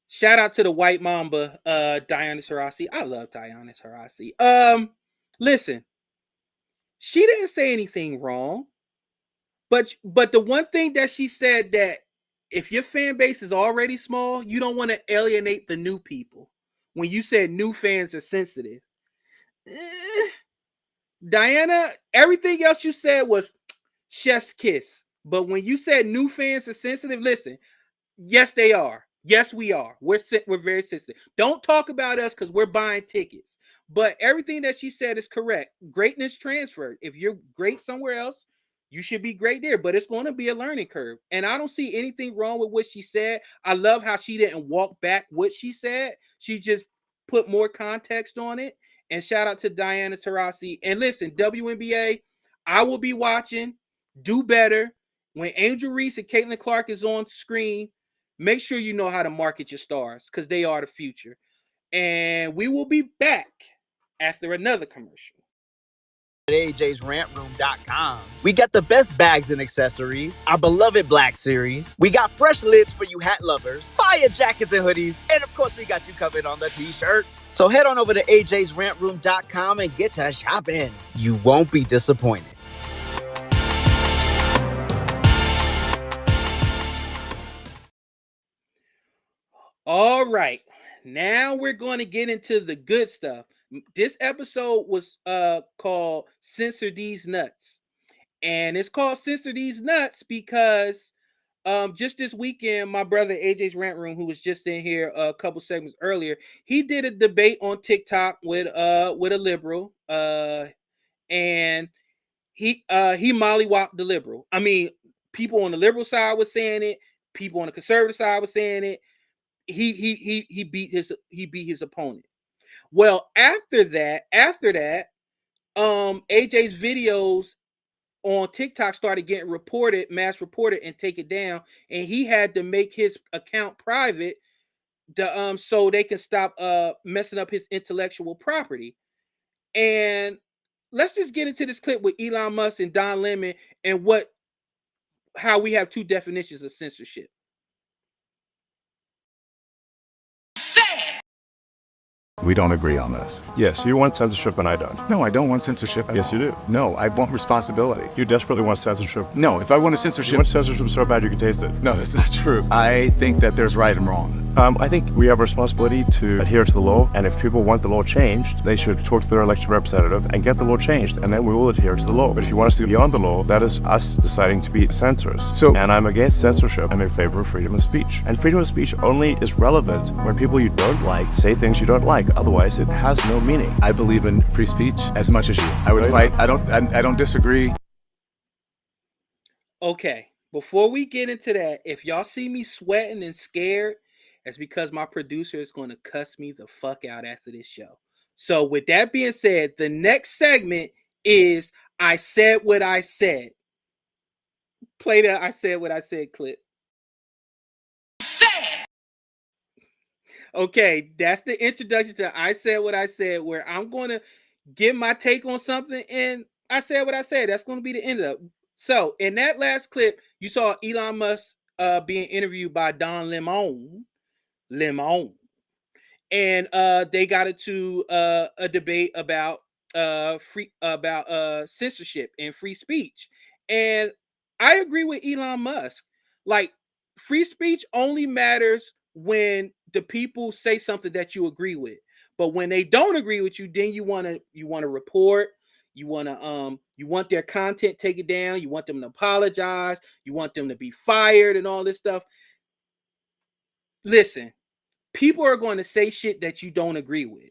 Shout out to the White Mamba, Diana Taurasi. I love Diana Taurasi. Listen, she didn't say anything wrong, but the one thing that she said, that if your fan base is already small, you don't want to alienate the new people. When you said new fans are sensitive, Diana, everything else you said was chef's kiss. But when you said new fans are sensitive, listen, Yes, they are. Yes, we are. We're very sensitive. Don't talk about us because we're buying tickets. But everything that she said is correct. Greatness transferred. If you're great somewhere else, you should be great there. But it's going to be a learning curve. And I don't see anything wrong with what she said. I love how she didn't walk back what she said. She just put more context on it. And shout out to Diana Taurasi. And listen, WNBA, I will be watching. Do better. When Angel Reese and Caitlin Clark is on screen, make sure you know how to market your stars because they are the future. And we will be back after another commercial. At AJ'sRantRoom.com. We got the best bags and accessories, our beloved Black Series. We got fresh lids for you hat lovers, fire jackets and hoodies, and of course we got you covered on the t-shirts. So head on over to AJ'sRantRoom.com and get to shopping. You won't be disappointed. All right. Now we're going to get into the good stuff. This episode was called Censor These Nuts. And it's called Censor These Nuts because just this weekend, my brother AJ's Rant Room, who was just in here a couple segments earlier, he did a debate on TikTok with a liberal. And he mollywopped the liberal. I mean, people on the liberal side was saying it, people on the conservative side was saying it. He beat his opponent. Well, after that, AJ's videos on TikTok started getting mass reported, and taken down, and he had to make his account private so they can stop messing up his intellectual property. And let's just get into this clip with Elon Musk and Don Lemon and how we have two definitions of censorship. We don't agree on this. Yes, you want censorship and I don't. No, I don't want censorship at all. Yes, you do. No, I want responsibility. You desperately want censorship. No, if I want a censorship... You want censorship so bad you can taste it. No, that's not true. I think that there's right and wrong. I think we have a responsibility to adhere to the law, and if people want the law changed, they should talk to their elected representative and get the law changed, and then we will adhere to the law. But if you want us to go beyond the law, that is us deciding to be censors. And I'm against censorship. I'm in favor of freedom of speech. And freedom of speech only is relevant when people you don't like say things you don't like. Otherwise, it has no meaning. I believe in free speech as much as you. I would fight. I don't disagree. Okay, before we get into that, if y'all see me sweating and scared, that's because my producer is going to cuss me the fuck out after this show. So with that being said, the next segment is I Said What I Said. Play that I Said What I Said clip. Okay, that's the introduction to I Said What I Said, where I'm going to give my take on something, and I said what I said. That's going to be the end of it. So in that last clip, you saw Elon Musk being interviewed by Don Lemon. And they got into a debate about censorship and free speech. And I agree with Elon Musk. Like, free speech only matters when the people say something that you agree with. But when they don't agree with you, then you want to report. You want their content taken down. You want them to apologize. You want them to be fired and all this stuff. Listen, people are going to say shit that you don't agree with.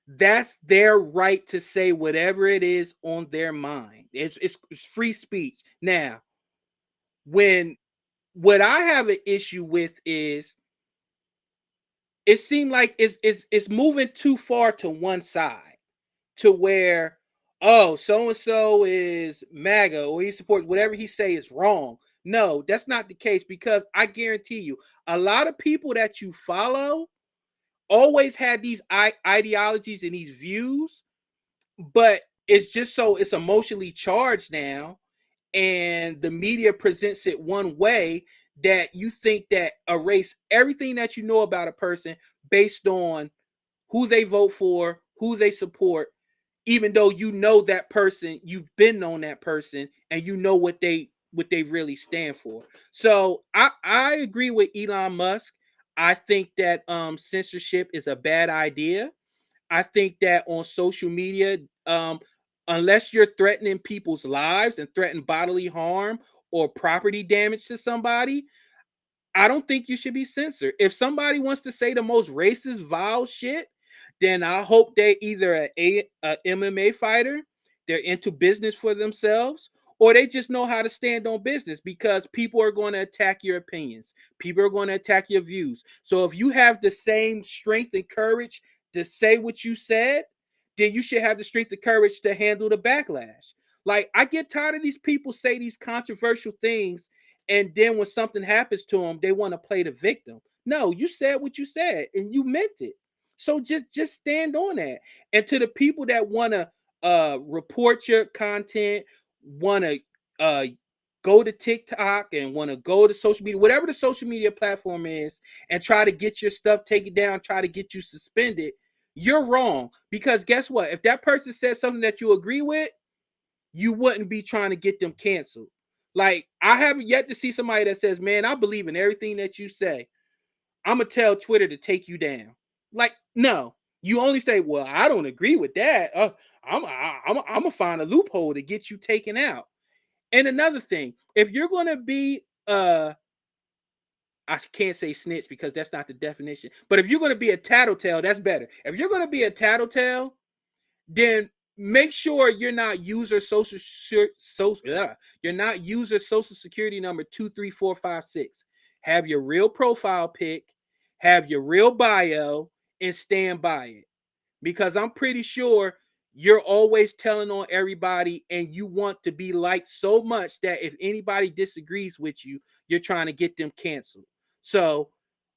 That's their right to say whatever it is on their mind. It's free speech. Now, what I have an issue with is it seemed like it's moving too far to one side, to where, oh, so-and-so is MAGA or he supports whatever he say is wrong. No, that's not the case, because I guarantee you, a lot of people that you follow always had these ideologies and these views, but it's emotionally charged now, and the media presents it one way that you think that erase everything that you know about a person based on who they vote for, who they support, even though you know that person, you've been known that person, and you know what they really stand for. So I agree with Elon Musk. I think that censorship is a bad idea. I think that on social media, unless you're threatening people's lives and threaten bodily harm or property damage to somebody, I don't think you should be censored. If somebody wants to say the most racist, vile shit, then I hope they either a MMA fighter, they're into business for themselves, or they just know how to stand on business, because people are going to attack your opinions. People are going to attack your views. So if you have the same strength and courage to say what you said, then you should have the strength and courage to handle the backlash. Like, I get tired of these people say these controversial things, and then when something happens to them, they want to play the victim. No, you said what you said and you meant it. So just stand on that. And to the people that want to report your content, want to go to TikTok and want to go to social media, whatever the social media platform is, and try to get your stuff taken down, try to get you suspended, you're wrong. Because guess what? If that person said something that you agree with, you wouldn't be trying to get them canceled. Like, I haven't yet to see somebody that says, man, I believe in everything that you say. I'm going to tell Twitter to take you down. Like, no. You only say, well, I don't agree with that. I'm going to find a loophole to get you taken out. And another thing, if you're going to be, I can't say snitch because that's not the definition, but if you're going to be a tattletale, that's better. If you're going to be a tattletale, then make sure you're not user social security number 23456. Have your real profile pic, have your real bio, and stand by it. Because I'm pretty sure you're always telling on everybody, and you want to be liked so much that if anybody disagrees with you, you're trying to get them canceled. So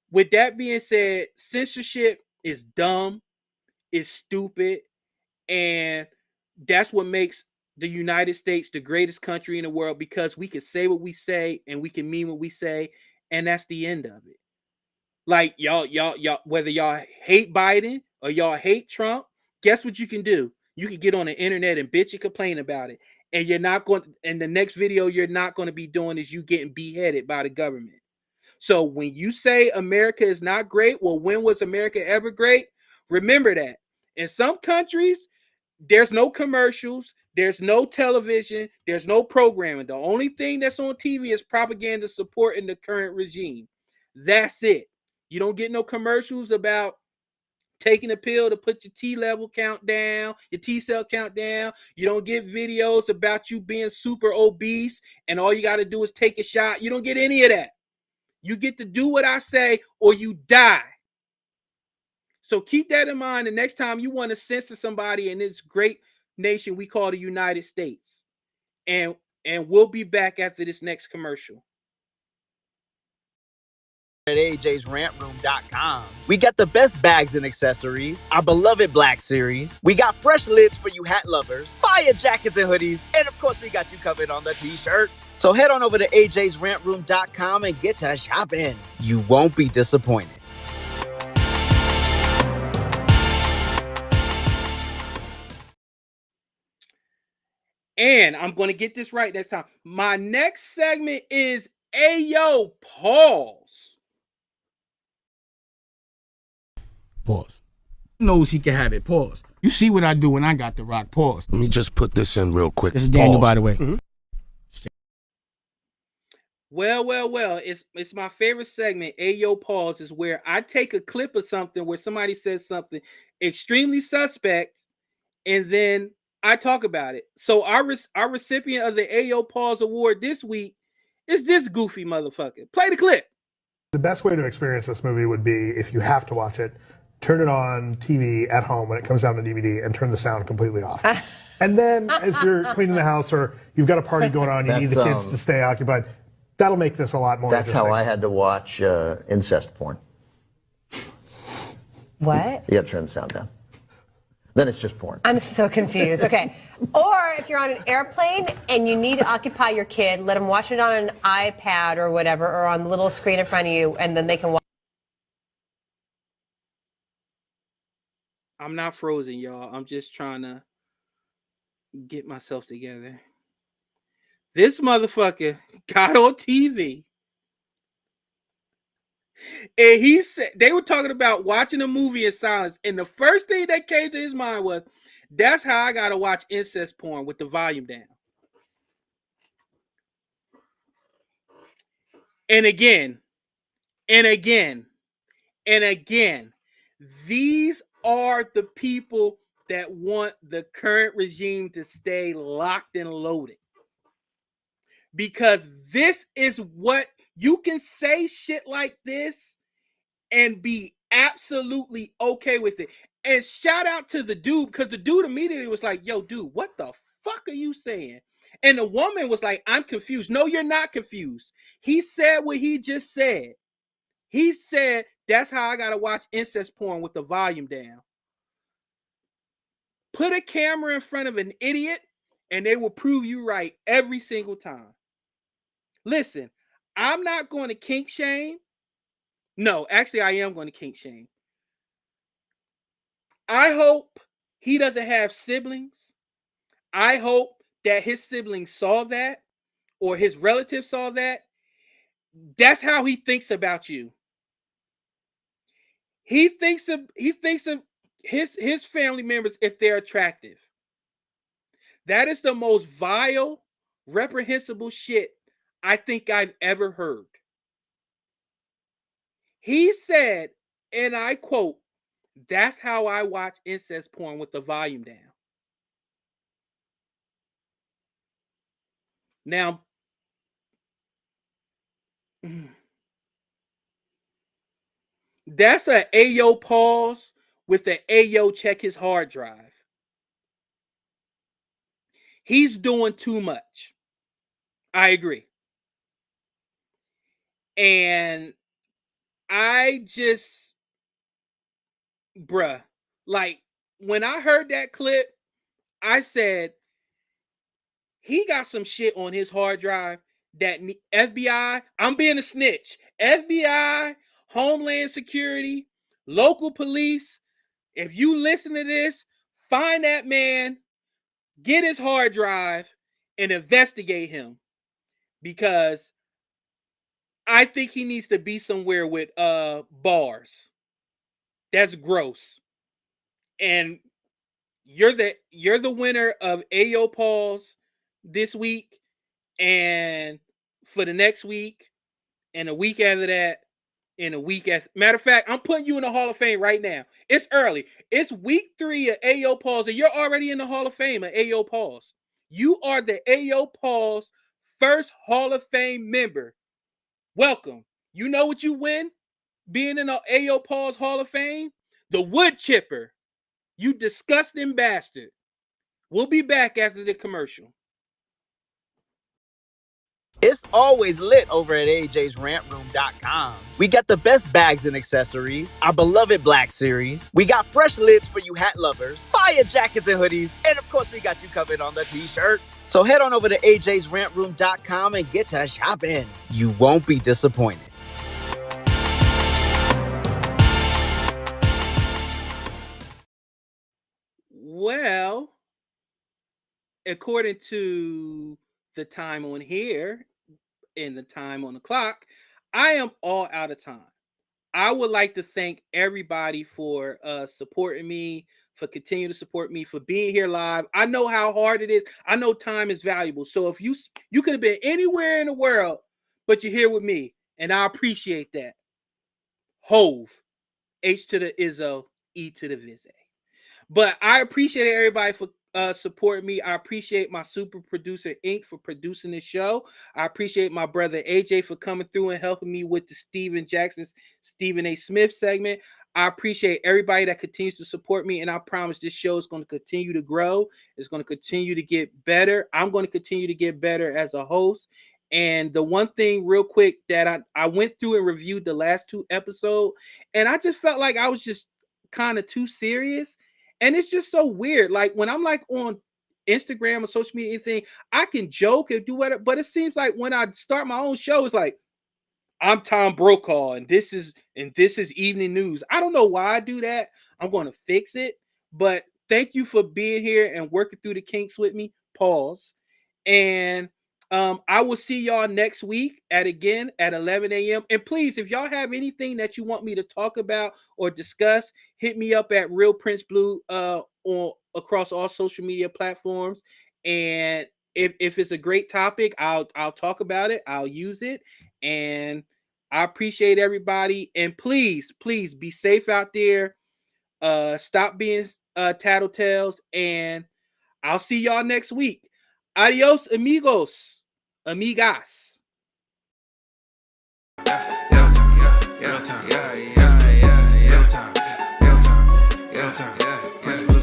with that being said, censorship is dumb, it's stupid, and that's what makes the United States the greatest country in the world, because we can say what we say and we can mean what we say, and that's the end of it. Like, y'all, whether y'all hate Biden or y'all hate Trump, guess what you can do? You can get on the internet and bitch and complain about it. And you're not going, and the next video you're not going to be doing is you getting beheaded by the government. So when you say America is not great, well, when was America ever great? Remember that. In some countries, there's no commercials, there's no television, there's no programming. The only thing that's on TV is propaganda supporting the current regime. That's it. You don't get no commercials about taking a pill to put your T level count down, your T cell count down. You don't get videos about you being super obese and all you got to do is take a shot. You don't get any of that. You get to do what I say or you die. So keep that in mind the next time you want to censor somebody in this great nation we call the United States. And we'll be back after this next commercial. At AJ'sRantRoom.com. We got the best bags and accessories, our beloved Black Series. We got fresh lids for you hat lovers, fire jackets and hoodies, and of course we got you covered on the t-shirts. So head on over to AJ'sRantRoom.com and get to shopping. You won't be disappointed. And I'm going to get this right next time. My next segment is Ayo Pause. Pause. He knows he can have it. Pause. You see what I do when I got the rock. Pause. Let me just put this in real quick. This is Daniel, Pause. by the way. Mm-hmm. Well. It's my favorite segment. Ayo Pause is where I take a clip of something where somebody says something extremely suspect, and then I talk about it. So our recipient of the Ayo Pause Award this week is this goofy motherfucker. Play the clip. The best way to experience this movie would be, if you have to watch it, turn it on TV at home when it comes down to DVD and turn the sound completely off. And then as you're cleaning the house or you've got a party going on, you need the kids to stay occupied, that'll make this a lot more That's interesting. how I had to watch incest porn. What? You have to turn the sound down. Then it's just porn. I'm so confused. Okay. Or if you're on an airplane and you need to occupy your kid, let them watch it on an iPad or whatever, or on the little screen in front of you, and then they can watch. I'm not frozen, y'all. I'm just trying to get myself together. This motherfucker got on TV. And he said they were talking about watching a movie in silence. And the first thing that came to his mind was, that's how I gotta watch incest porn with the volume down. And again, And again, these are the people that want the current regime to stay locked and loaded. Because this is what you can say shit like this and be absolutely okay with it. And shout out to the dude, because the dude immediately was like, yo, dude, what the fuck are you saying? And the woman was like, I'm confused. No, you're not confused. He said what he just said. He said, that's how I gotta watch incest porn with the volume down. Put a camera in front of an idiot and they will prove you right every single time. Listen, I'm not going to kink shame. No, actually, I am going to kink shame. I hope he doesn't have siblings. I hope that his siblings saw that or his relatives saw that. That's how he thinks about you. He thinks of his family members if they're attractive. That is the most vile, reprehensible shit I think I've ever heard. He said, and I quote, that's how I watch incest porn with the volume down. Now, that's a Ayo pause with the Ayo check his hard drive. He's doing too much. I agree. And I just, bruh, like when I heard that clip, I said, he got some shit on his hard drive that FBI, I'm being a snitch. FBI, Homeland Security, local police, if you listen to this, find that man, get his hard drive, and investigate him. Because I think he needs to be somewhere with bars. That's gross. And you're the winner of Ayo Pause this week, and for the next week, and a week after that, and a week after. Matter of fact, I'm putting you in the Hall of Fame right now. It's early. It's week 3 of Ayo Pause, and you're already in the Hall of Fame of Ayo Pause. You are the Ayo Pause first Hall of Fame member. Welcome. You know what you win? Being in the Ayo Pause Hall of Fame? The wood chipper. You disgusting bastard. We'll be back after the commercial. It's always lit over at ajsrantroom.com. We got the best bags and accessories, our beloved Black Series. We got fresh lids for you hat lovers, fire jackets and hoodies, and of course we got you covered on the t-shirts. So head on over to ajsrantroom.com and get to shopping. You won't be disappointed. Well, according to the time on here and the time on the clock, I am all out of time. I would like to thank everybody for supporting me, for continuing to support me, for being here live. I know how hard it is. I know time is valuable. So if you could have been anywhere in the world, but you're here with me, and I appreciate that. Hove, H to the Izzo, E to the Vize. But I appreciate everybody for supporting me. I appreciate my super producer Inc. for producing this show. I appreciate my brother AJ for coming through and helping me with the Steven Jackson's Stephen A. Smith segment. I appreciate everybody that continues to support me, and I promise this show is going to continue to grow. It's going to continue to get better. I'm going to continue to get better as a host. And the one thing real quick that I went through and reviewed the last 2 episodes, and I just felt like I was just kind of too serious. And it's just so weird. Like when I'm like on Instagram or social media, anything, I can joke and do whatever. But it seems like when I start my own show, it's like, I'm Tom Brokaw and this is evening news. I don't know why I do that. I'm going to fix it. But thank you for being here and working through the kinks with me. Pause. And I will see y'all next week at 11 a.m. And please, if y'all have anything that you want me to talk about or discuss, hit me up at Real Prince Blue on across all social media platforms. And if it's a great topic, I'll talk about it. I'll use it. And I appreciate everybody. And please be safe out there. Stop being tattletales. And I'll see y'all next week. Adios, amigos. Amigas. Real time.